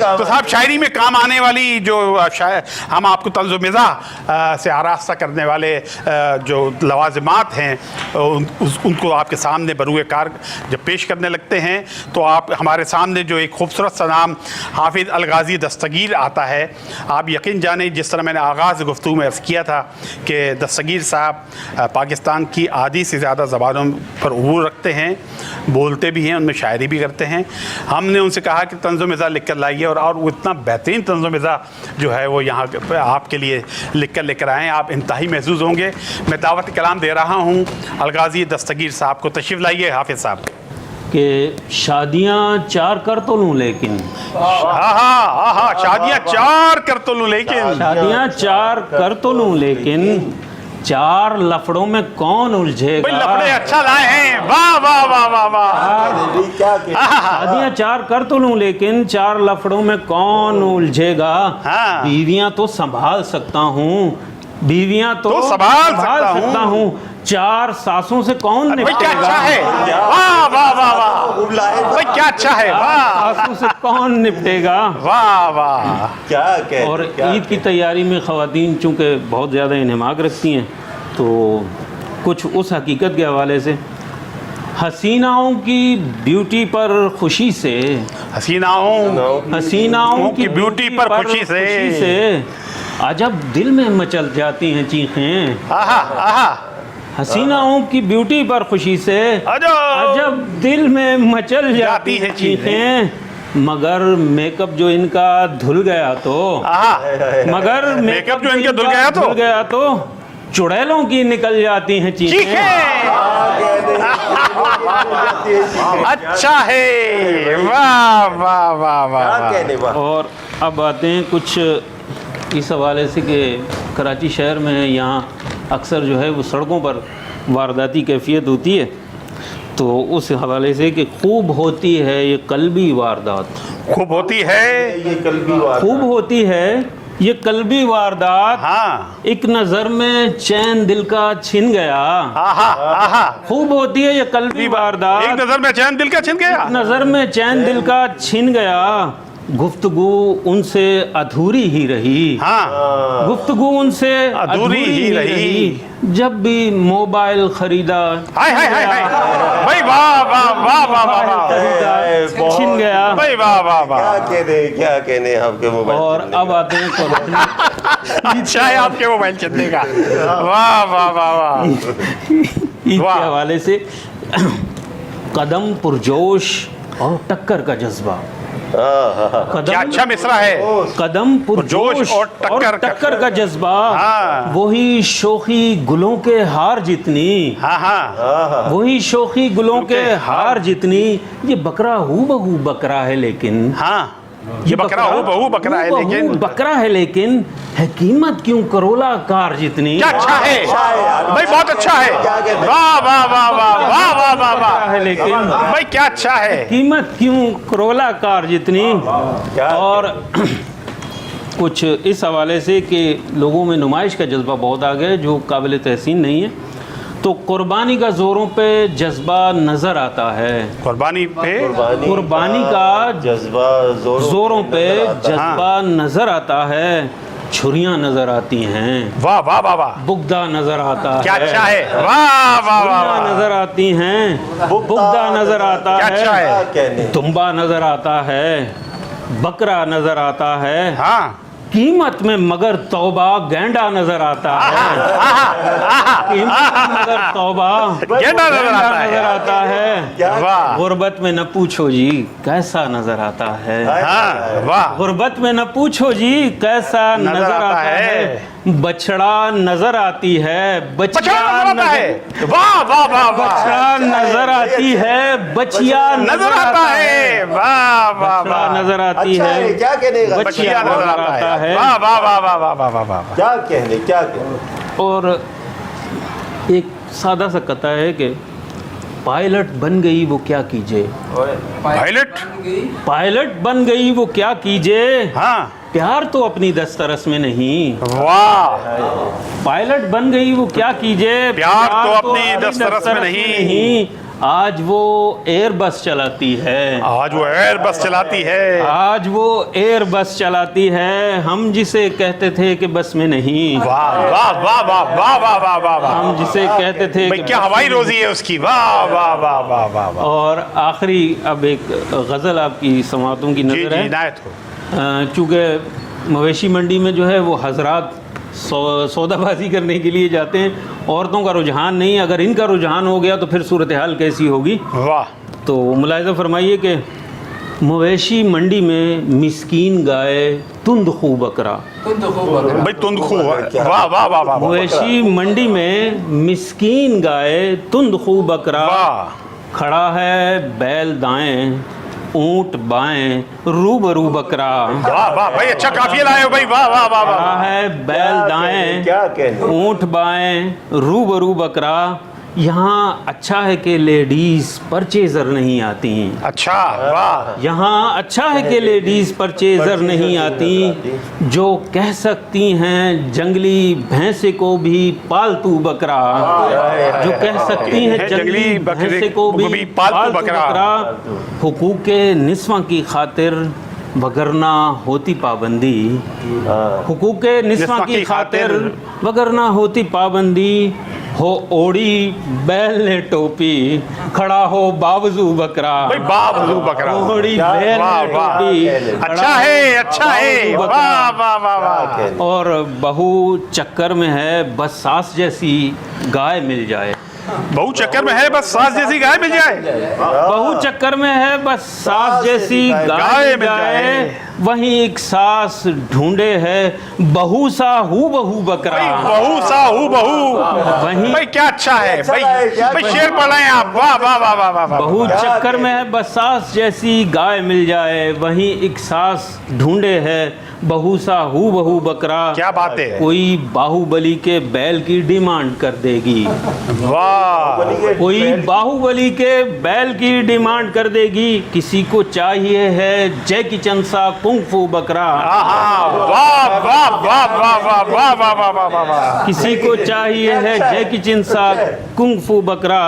तो साहब शायरी में काम आने वाली जो हम आपको तंज़ो मिज़ाह से आरास्ता करने वाले जो लवाज़िमात हैं उनको आपके सामने बरूए कार जब पेश करने लगते हैं तो आप हमारे सामने जो एक खूबसूरत सा नाम हाफिज़ अलगाज़ी दस्तगीर आता है। आप यकीन जाने जिस तरह मैंने आगाज़ गुफ्तगू में अर्ज़ किया था कि दस्तगीर साहब पाकिस्तान की आधी से ज़्यादा ज़बानों पर अबूर रखते हैं, बोलते भी हैं, उनमें शायरी भी करते हैं। हमने उनसे कहा कि तंज़ो मिज़ाह लिख कर लाइए और वो इतना बेहतरीन तंज़ो मिज़ाह जो है वो यहाँ आपके लिए लिख कर लेकर आएँ। आप इंतहाई महसूस होंगे। मैं दावत कलाम दे रहा हूँ अलगाज़ी दस्तगीर साहब को। तशरीफ़ लाइए हाफिज़ साहब। कि शादियाँ चार कर तो लूँ लेकिन शादियाँ चार कर तो लूँ लेकिन शादियाँ चार कर तो लूँ लेकिन चार लफड़ों में कौन उलझेगा। लफड़े अच्छा लाए हैं, वाह वाह वाह वाह वाह। शादियाँ चार कर तो लूँ लेकिन चार लफड़ों में कौन उलझेगा। बीवियाँ तो संभाल सकता हूँ, बीवियाँ तो संभाल सकता हूँ, चार सासों से कौन निपटेगा। क्या अच्छा है, वाह वाह वाह वाह, भाई क्या अच्छा है, वाह। सासों से कौन निपटेगा, वाह वाह। क्या कह। और ईद की तैयारी में ख़वातीन चूँकि बहुत ज़्यादा इन्हमाक रखती हैं तो कुछ उस हकीकत के हवाले से हसीनाओं की ब्यूटी पर खुशी से, हसीनाओं की ब्यूटी पर खुशी से अजब दिल में मचल जाती हैं चीखें। हसीनाओं की ब्यूटी पर खुशी से अजब दिल में मचल जाती हैं चीखें। मगर मेकअप जो इनका धुल गया तो, मगर मेकअप जो इनका धुल गया तो चुड़ैलों की निकल जाती हैं चीखें। अच्छा है, वाह वाह वाह वाह। और अब आते हैं कुछ इस हवाले से कि कराची शहर में यहाँ अक्सर जो है वो सड़कों पर वारदाती कैफियत होती है, तो उस हवाले से कि खूब होती है ये कल्बी वारदात, खूब होती है ये कल्बी वारदात, खूब होती है ये कल्बी वारदात। हाँ। एक नज़र में चैन दिल का छिन गया। खूब होती है ये कल्बी वारदात, एक नज़र में चैन दिल का छिन गया, नज़र में चैन दिल का छिन गया। गुफ्तगू उनसे अधूरी ही रही। हाँ। गुफ्तगू उनसे अधूरी ही रही जब भी मोबाइल खरीदा। हाय हाय हाय हाय, भाई वाह वाह वाह वाह वाह, छिन गया भाई, वाह वाह वाह। क्या कहने आपके मोबाइल। और अब आते हैं कुर्बानी। अच्छा है आपके मोबाइल चलने का, वाह वाह वाह वाह। ईद के हवाले से कदम पुरजोश और टक्कर का जज्बा। क्या अच्छा मिसरा है, कदम पुरजोश और टक्कर का जज्बा। वही शोखी गुलों के हार जितनी, वही शोखी गुलों के हार जितनी। ये बकरा हूबहू बकरा है लेकिन, हाँ ये बकरा हूबहू बकरा है लेकिन, बकरा है लेकिन है कीमत क्यों करोला कार जितनी। क्या अच्छा है भाई, बहुत अच्छा है, वाह वाह वाह वाह वाह वाह वाह वाह है लेकिन भाई क्या अच्छा है, कीमत क्यों करोला कार जितनी। और कुछ इस हवाले से कि लोगों में नुमाइश का जज्बा बहुत आ गया जो काबिल तहसीन नहीं है, तो कुर्बानी का ज़ोरों पे जज्बा नज़र आता है। कुर्बानी का जज्बा ज़ोरों पे जज्बा नज़र आता है। छुरियाँ नज़र आती हैं, वाह वाह वाह वाह। बुगदा नज़र आता है, क्या अच्छा है, वाह वाह वाह। नज़र आती हैं, बुगदा नज़र आता है, तुम्बा नज़र आता है, बकरा नज़र आता है। हाँ। कीमत में मगर तौबा गैंडा नजर आता है। कीमत में मगर तौबा गैंडा नजर आता है। गुर्बत में न पूछो जी कैसा नजर आता है। वाह। गुर्बत में न पूछो जी कैसा नजर आता है। बछड़ा नजर आती है, बछिया वाह वाह वाह। बछड़ा नजर आती है, बछिया नजर आता है। वाह वाह वाह। नजर आती है, क्या कहने, बछिया नजर आता है। वाह वाह वाह वाह वाह वाह वाह वाह। क्या कहने, क्या कहने। और एक सादा सा कथा है कि पायलट बन गई वो क्या कीजिए। पायलट बन गई वो क्या कीजिए। हाँ। प्यार तो अपनी दस्तरस में नहीं। वाह। पायलट बन गई वो क्या कीजिए। प्यार तो अपनी दस्तरस में नहीं। आज वो एयर बस चलाती है, आज वो एयर बस चलाती है, आज वो एयर बस चलाती है, हम जिसे कहते थे कि बस में नहीं। वाह वाह वाह वाह वाह वाह वाह वाह वाह, हम जिसे कहते थे भाई कि क्या हवाई रोजी है उसकी, वाह वाह वाह वाह वाह वाह। और आखिरी अब एक गज़ल आपकी समातों की जी नज़र जी है। इनायत हो। चूँकि मवेशी मंडी में जो है वो हजरात सौदाबाजी करने के लिए जाते हैं, औरतों का रुझान नहीं। अगर इनका रुझान हो गया तो फिर सूरत हाल कैसी होगी। वाह, तो मुलाहिज़ा फरमाइए कि मवेशी मंडी में मिस्कीन गाय तुंद खूब बकरा। भाई तुंदखू, वाह वाह वाह वाह। मवेशी मंडी में मिस्कीन गाय तुंद खूब बकरा, वाह, खड़ा है बैल दाएं ऊंट बाएं रूबरू बकरा। वाह वाह भाई, अच्छा काफिया लाए हो भाई, वाह वाह वाह वाह। खड़ा है बैल दाएं क्या कहने ऊंट बाएं रूबरू बकरा। यहाँ अच्छा है कि लेडीज परचेजर नहीं आती। अच्छा, वाह, यहाँ अच्छा है कि लेडीज परचेजर नहीं आती, जो कह सकती हैं जंगली भैंसे को भी पालतू बकरा। जो कह सकती हैं जंगली भैंसे को भी पालतू बकरा। हुकूक के निस्वा की खातिर वगरना होती पाबंदी। हुकूक के निस्वा की खातिर वगरना होती पाबंदी। हो ओड़ी बैल ने टोपी, खड़ा हो बावजू बकरा। भाई बावजू बकरा, ओड़ी बैल वाह ने वाह, टोपी, अच्छा है, अच्छा है, वाह वाह वाह वाह। और बहू चक्कर में है बस सास जैसी गाय मिल जाए। बहू चक्कर में है बस सास जैसी गाय मिल जाए। बहू चक्कर में है बस सास जैसी गाय मिल जाए। वहीं एक सास ढूंढे है बहू सा हूँ बहू बकरा। बहू सा हूँ बहू, वहीं भाई क्या अच्छा है भाई, भाई शेर पढ़ रहे हैं आप, वाह वाह वाह वाह वाह वाह। बहू चक्कर में है बस सास जैसी गाय मिल जाए। वहीं एक सास ढूंढे है बहू सा हूँ बहू बकरा। क्या बात है, कोई बाहुबली के बैल की डिमांड कर देगी। वाह, कोई बाहुबली के बैल की डिमांड कर देगी। किसी को चाहिए है जैकी चंद सा कुंग-फू बकरा। वाह वाह वाह वाह वाह वाह वाह वाह वाह वाह वाह वाह। किसी को चाहिए है जैकी चंद सा कुंग-फू बकरा।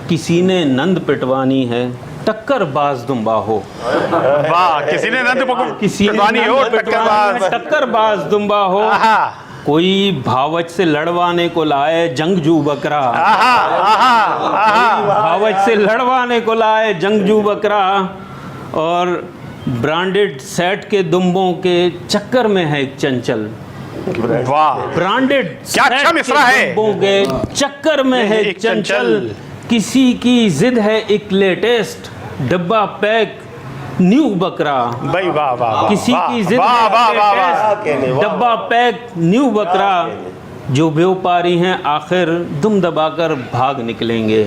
किसी ने नंद पिटवानी है टक्कर बाज दुम्बा हो। वाह, किसी ने नंद किसी ने पिटवानी हो, टक्कर बाज दुम्बा हो। आहा, कोई भावच से लड़वाने को लाए जंगजू बकरा। आहा, आहा, आहा। भावच से लड़वाने को लाए जंगजू बकरा। और ब्रांडेड सेट के दुम्बों के चक्कर में है एक चंचल। वाह, ब्रांडेड क्या अच्छा मिसरा है। दुम्बों के चक्कर में है एक चंचल। किसी की जिद है एक लेटेस्ट डब्बा पैक न्यू बकरा। भाई वाह वाह वाह, किसी की जिद वाह वाह वाह वाह। है डब्बा पैक न्यू बकरा। जो व्यापारी हैं आखिर दुम दबाकर भाग निकलेंगे।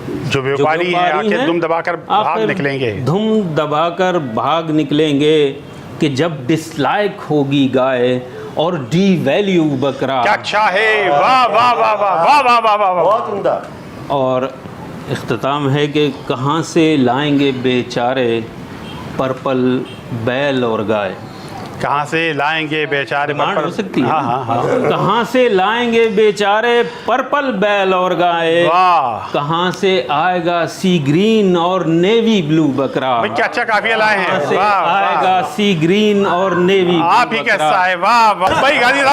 जो व्यापारी हैं आखिर दुम दबाकर भाग आखिर निकलेंगे। धुम दबाकर भाग निकलेंगे कि जब डिसलाइक होगी गाय और डी वैल्यू बकरा। क्या अच्छा है, वाह वाह वाह वाह वाह वाह वाह वाह वाह। बहुत उम्दा। और इख्तिताम है कि कहाँ से लाएंगे बेचारे पर्पल बैल और गाय। कहाँ से लाएंगे बेचारे, डिमांड हो सकती है। हाँ हाँ हाँ, कहाँ से लाएंगे बेचारे पर्पल बैल और गाय। वाह, कहाँ से आएगा सी ग्रीन और नेवी ब्लू बकरा। भाई क्या अच्छा काफिया लाए कहाँ हैं, से वाह वाह। आएगा सी ग्रीन और नेवी आप ही कैसा है, वाह वाह भाई गाजी।